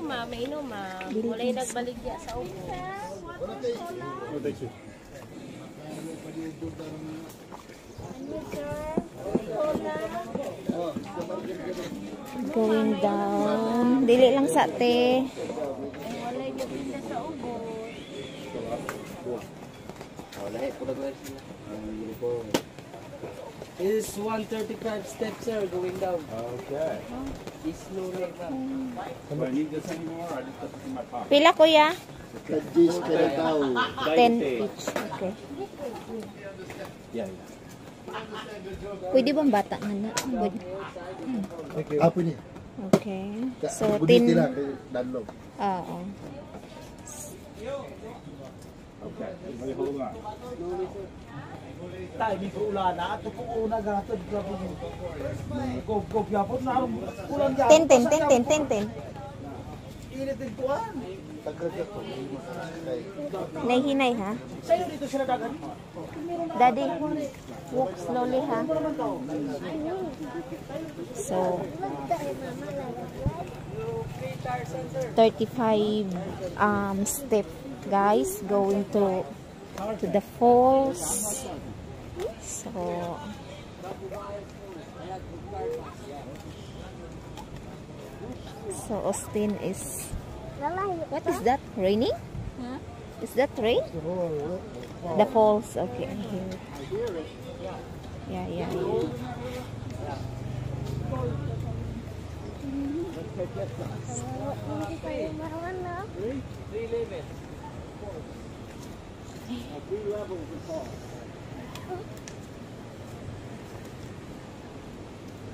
mainom. Mulay nagbaligya sa ubo. Going down. Dili lang sa te. Mulay nagbaligya sa ubo. It's 135 steps, sir, going down. Okay. It's slow like that. Do I need this anymore? I just put this in my pocket. Pila kuya? 10 10 each. Okay. Yeah. Pwede bang bata nga na? Apa ni? Okay. So, Bunyi 10. lah danlog. Oo. Okay. Everybody hold on. Tayo, may kuulan na. Ito po una gatod. Gog yapon na. Kulang yapon. 10. Initin tuan. Tagal ko. Nahinay ha? Sa'yo dito sila dagan? Daddy, walk slowly ha? So, 35 step guys going to the falls. So Austin is, what is that, raining? Huh? Is that rain? The falls, okay. Yeah.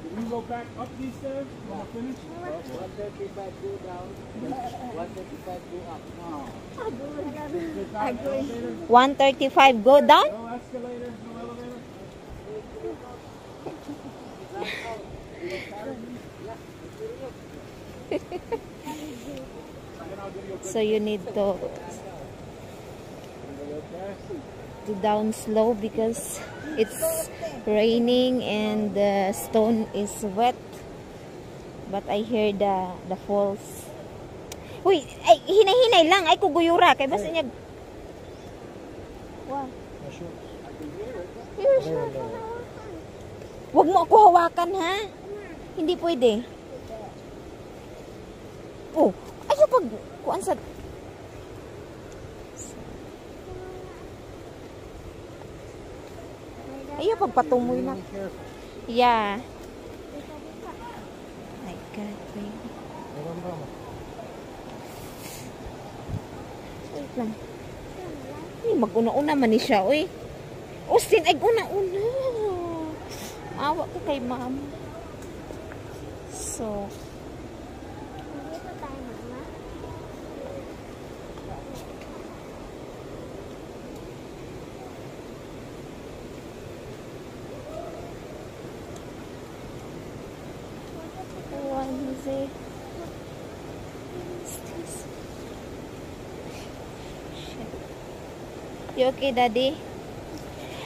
Can you go back up these stairs when I finish? 135 go down. 135 go up. 135 go down? No escalator, no elevator. So you need to down slow because it's raining and the stone is wet. But I hear the falls. Uy, ay hinay-hinay lang ay kuguyura kay basta niya. Wow. Wag mo ako hawakan ha. Hindi pwede. Oh, ayo pag kuan sa ayo pagpatumoy na. Yeah. My God, baby. Wait lang. Ay, mag-una-una man ni siya, uy. Austin, ay una-una. Awa ka kay ma'am. So, you okay, Daddy?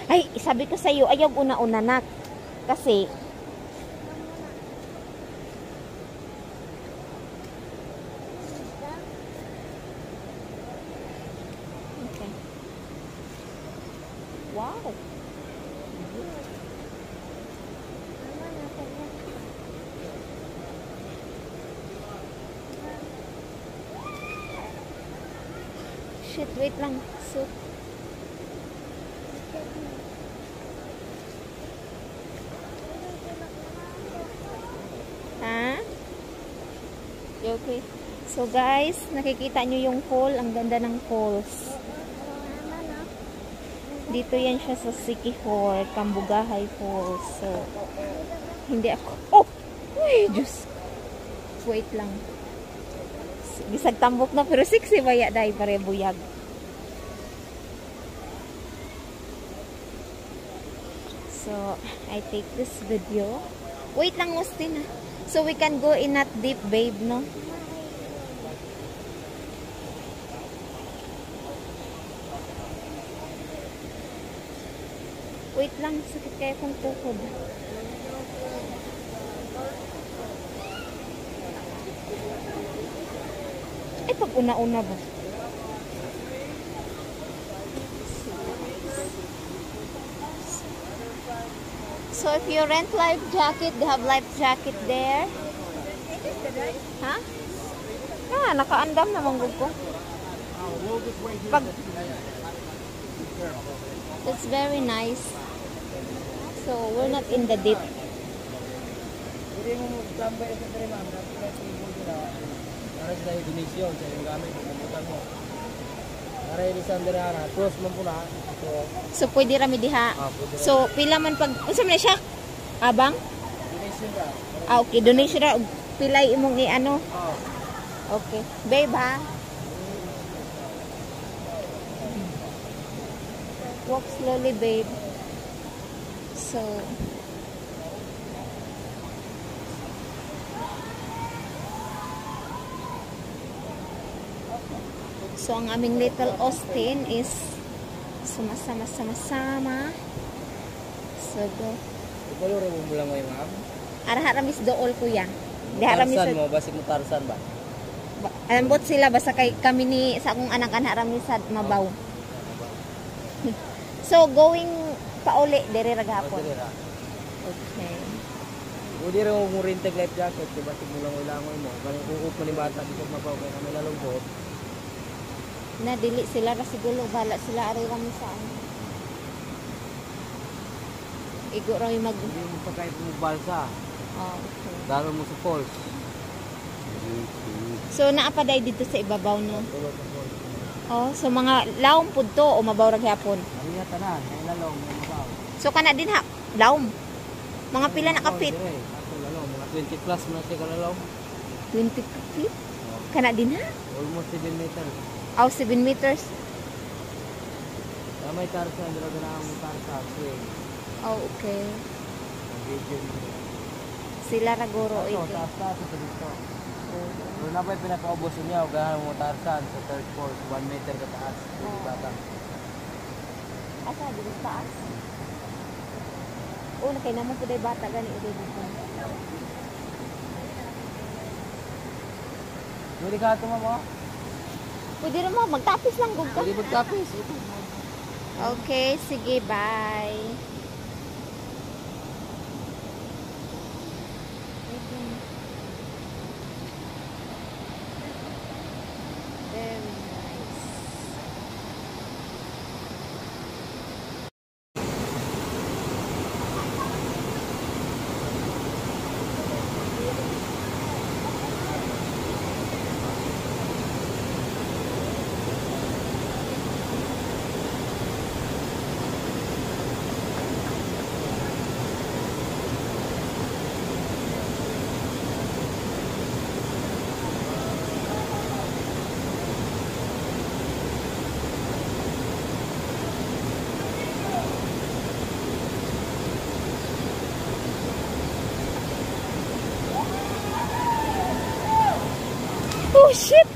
Ay, sabi ko sa'yo, ayaw una-una nak. Kasi, okay. Wow. Shit, wait lang. So, okay. So guys, nakikita nyo yung fall. Ang ganda ng falls. Dito yan siya sa Siquijor, Cambugahay Falls. So, hindi ako. Oh! Uy, Diyos. Wait lang. Bisag tambok na pero sexy baya dahil pare buyag. So, I take this video. Wait lang, Austin. So, we can go in that deep, babe, no? Wait lang, sakit kaya kong tukod. Ay, pag una-una ba? So if you rent life jacket, they have life jacket there. Ha? Ah, nakaandam naman ko. Pag it's very nice. So we're not in the deep. Hindi mo tambay sa dere ma'am, dapat mo sila. Para sila yung donation sa yung gamit ng komputer mo. Para yung isang dere ara, close man po na. So pwede rami diha. Pwede So pila man pag unsa man siya? Abang? donation ra. Ah, okay, donation ra og pilay imong i-ano. Oh. Okay. Babe ha. Walk slowly, babe. So ang aming little Austin is sumasama-sama. So go. Ikaw rin mo lang ngayon ma'am. Aramis dool kuya. Di haramis Tarsan mo, basig mo tarsan ba? Alambot sila basta kay kami ni sa akong anak aramis sad mabaw. So going pauli diri ra gahapon. Okay. Pwede rin mo rintag life jacket, diba? Tigmo lang ilangoy mo. Ganun kung up mo ni bata, di ko mabaw kaya kami lalungkot. Na dili sila ra siguro bala sila aray kami sa ano. Igo ra mag Hindi mo pa kahit mo balsa. Oh, okay. Dalo mo sa falls. So naa pa day dito sa ibabaw no. Tulog sa falls. Oh, so mga lawom pud to o mabaw ra gyapon. Ano yan tanan? May lalong, may mabaw. So kana din ha, lawom. Mga pila na ka feet? Ako lalong, mga 20 plus mo na siya ka lalong. 20 feet? Kana din ha? Almost 7 meters. Aw 7 meters. May tarsan, dalaga na ang tarsan. Swing. Oh, okay. Ang video mo. Sila ra guro Ito, ito. taas-taas ito dito. Pero na pa yung pinakaubos niya, gahan mo tarsan sa third floor, 1 meter kataas. Hindi bata. Asa dito sa taas? Oh, nakay naman po day bata gani ito dito. Pwede ka ito mo? Pwede rin mo, magtapis lang gug ka. Pwede magtapis. Okay, sige, bye. Very nice. Oh shit!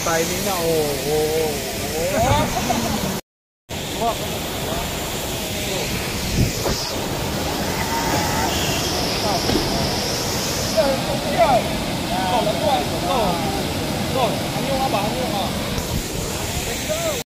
Timing na, Ano yung aba? Ano yung